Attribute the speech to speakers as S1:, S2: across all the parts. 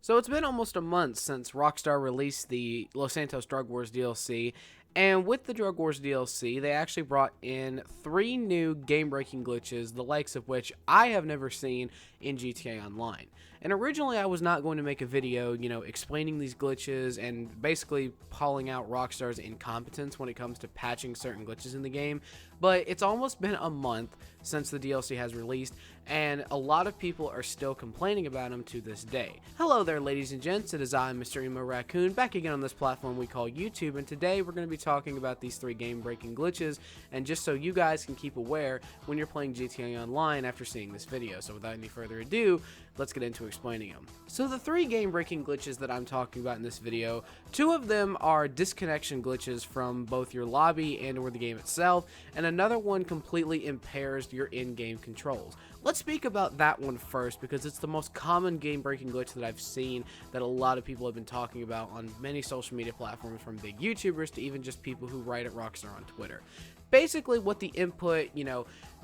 S1: So it's been almost a month since Rockstar released the Los Santos Drug Wars DLC, and with the Drug Wars DLC, they actually brought in 3 new game-breaking glitches, the likes of which I have never seen in GTA Online. And originally I was not going to make a video, explaining these glitches and basically calling out Rockstar's incompetence when it comes to patching certain glitches in the game, but it's almost been a month since the DLC has released, and a lot of people are still complaining about them to this day. Hello there, ladies and gents, it is I, Mr. Emo Raccoon, back again on this platform we call YouTube, and today we're going to be talking about these 3 game-breaking glitches, and just so you guys can keep aware when you're playing GTA Online after seeing this video. So without any further ado, let's get into explaining them. So the 3 game-breaking glitches that I'm talking about in this video, 2 of them are disconnection glitches from both your lobby and or the game itself, and another one completely impairs your in-game controls. Let's speak about that one first because it's the most common game-breaking glitch that I've seen that a lot of people have been talking about on many social media platforms, from big YouTubers to even just people who write at Rockstar on Twitter. Basically what the input,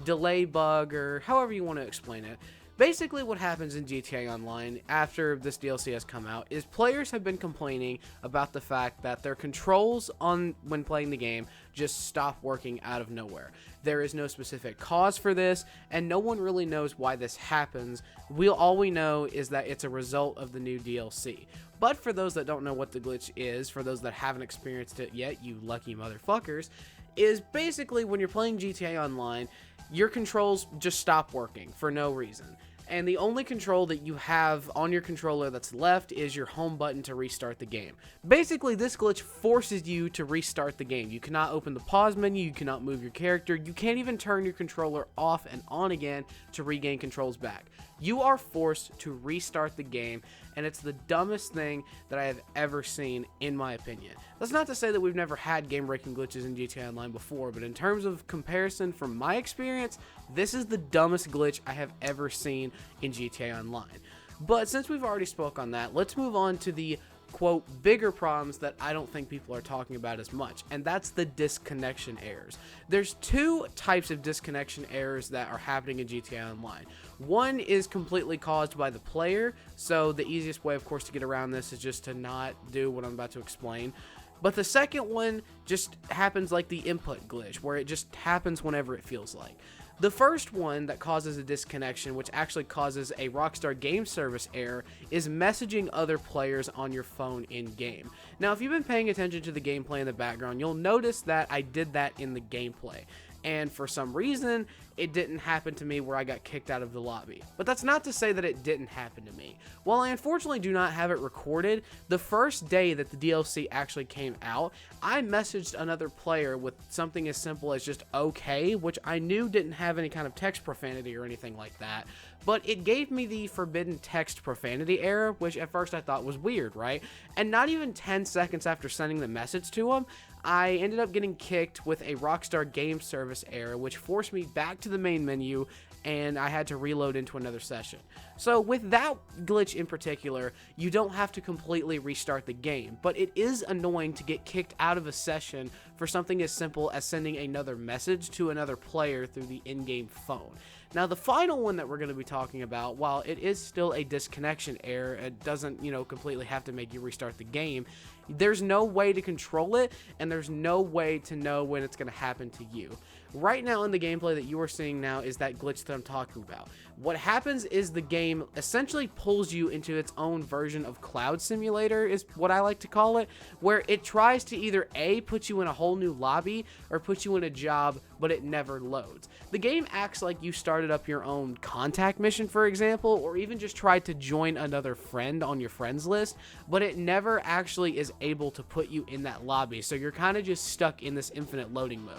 S1: delay bug, or however you want to explain it, basically what happens in GTA Online after this DLC has come out is players have been complaining about the fact that their controls when playing the game just stop working out of nowhere. There is no specific cause for this, and no one really knows why this happens. All we know is that it's a result of the new DLC. But for those that don't know what the glitch is, for those that haven't experienced it yet, you lucky motherfuckers, is basically when you're playing GTA Online, your controls just stop working for no reason. And the only control that you have on your controller that's left is your home button to restart the game. Basically, this glitch forces you to restart the game. You cannot open the pause menu, you cannot move your character, you can't even turn your controller off and on again to regain controls back. You are forced to restart the game, and it's the dumbest thing that I have ever seen, in my opinion. That's not to say that we've never had game-breaking glitches in GTA Online before, but in terms of comparison from my experience, this is the dumbest glitch I have ever seen in GTA Online. But since we've already spoke on that, let's move on to the quote bigger problems that I don't think people are talking about as much, and that's the disconnection errors. There's 2 types of disconnection errors that are happening in GTA Online. One is completely caused by the player, so the easiest way of course to get around this is just to not do what I'm about to explain. But the second one just happens like the input glitch, where it just happens whenever it feels like. The first one that causes a disconnection, which actually causes a Rockstar game service error, is messaging other players on your phone in-game. Now, if you've been paying attention to the gameplay in the background, you'll notice that I did that in the gameplay. And for some reason, it didn't happen to me where I got kicked out of the lobby. But that's not to say that it didn't happen to me. While I unfortunately do not have it recorded, the first day that the DLC actually came out, I messaged another player with something as simple as just okay, which I knew didn't have any kind of text profanity or anything like that. But it gave me the forbidden text profanity error, which at first I thought was weird, right? And not even 10 seconds after sending the message to him, I ended up getting kicked with a Rockstar game service error, which forced me back to the main menu, and I had to reload into another session. So with that glitch in particular, you don't have to completely restart the game, but it is annoying to get kicked out of a session for something as simple as sending another message to another player through the in-game phone. Now, the final one that we're going to be talking about, while it is still a disconnection error, it doesn't, completely have to make you restart the game. There's no way to control it, and there's no way to know when it's going to happen to you. Right now in the gameplay that you are seeing now is that glitch that I'm talking about. What happens is the game essentially pulls you into its own version of Cloud Simulator, is what I like to call it, where it tries to either A, put you in a whole new lobby, or put you in a job, but it never loads. The game acts like you started up your own contact mission, for example, or even just tried to join another friend on your friends list, but it never actually is able to put you in that lobby, so you're kind of just stuck in this infinite loading mode.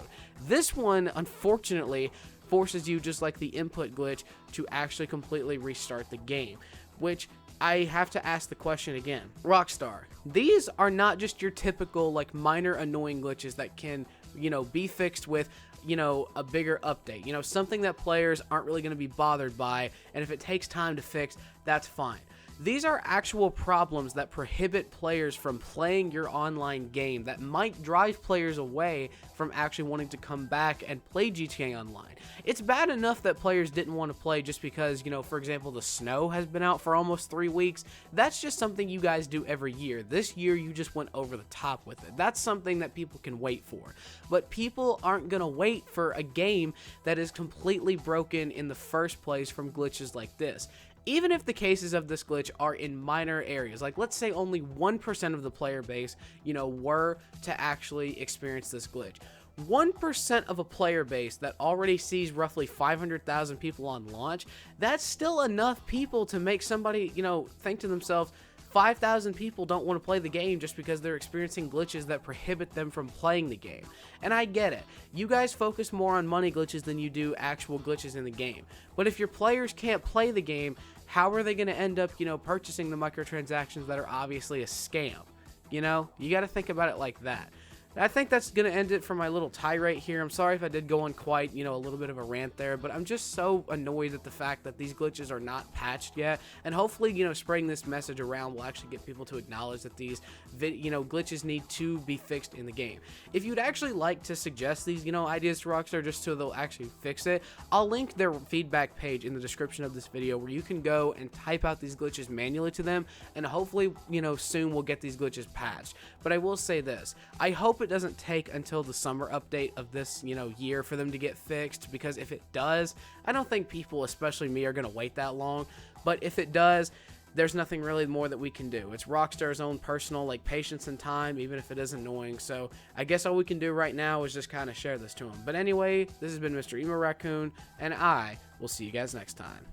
S1: This one, unfortunately, forces you, just like the input glitch, to actually completely restart the game, which I have to ask the question again. Rockstar, these are not just your typical minor annoying glitches that can, be fixed with, a bigger update, something that players aren't really going to be bothered by, and if it takes time to fix, that's fine. These are actual problems that prohibit players from playing your online game, that might drive players away from actually wanting to come back and play GTA Online. It's bad enough that players didn't want to play just because, for example, the snow has been out for almost 3 weeks. That's just something you guys do every year. This year, you just went over the top with it. That's something that people can wait for. But people aren't going to wait for a game that is completely broken in the first place from glitches like this. Even if the cases of this glitch are in minor areas, like let's say only 1% of the player base, were to actually experience this glitch. 1% of a player base that already sees roughly 500,000 people on launch, that's still enough people to make somebody, think to themselves, 5,000 people don't want to play the game just because they're experiencing glitches that prohibit them from playing the game. And I get it. You guys focus more on money glitches than you do actual glitches in the game. But if your players can't play the game, how are they going to end up, purchasing the microtransactions that are obviously a scam? You got to think about it like that. I think that's going to end it for my little tirade here. I'm sorry if I did go on quite, a little bit of a rant there, but I'm just so annoyed at the fact that these glitches are not patched yet, and hopefully, spreading this message around will actually get people to acknowledge that these, glitches need to be fixed in the game. If you'd actually like to suggest these, ideas to Rockstar just so they'll actually fix it, I'll link their feedback page in the description of this video where you can go and type out these glitches manually to them, and hopefully, soon we'll get these glitches patched. But I will say this, I hope it doesn't take until the summer update of this year for them to get fixed, because if it does, I don't think people, especially me, are going to wait that long. But if it does, there's nothing really more that we can do. It's Rockstar's own personal patience and time, even if it is annoying. So I guess all we can do right now is just kind of share this to them. But anyway, this has been Mr. Emo Raccoon, and I will see you guys next time.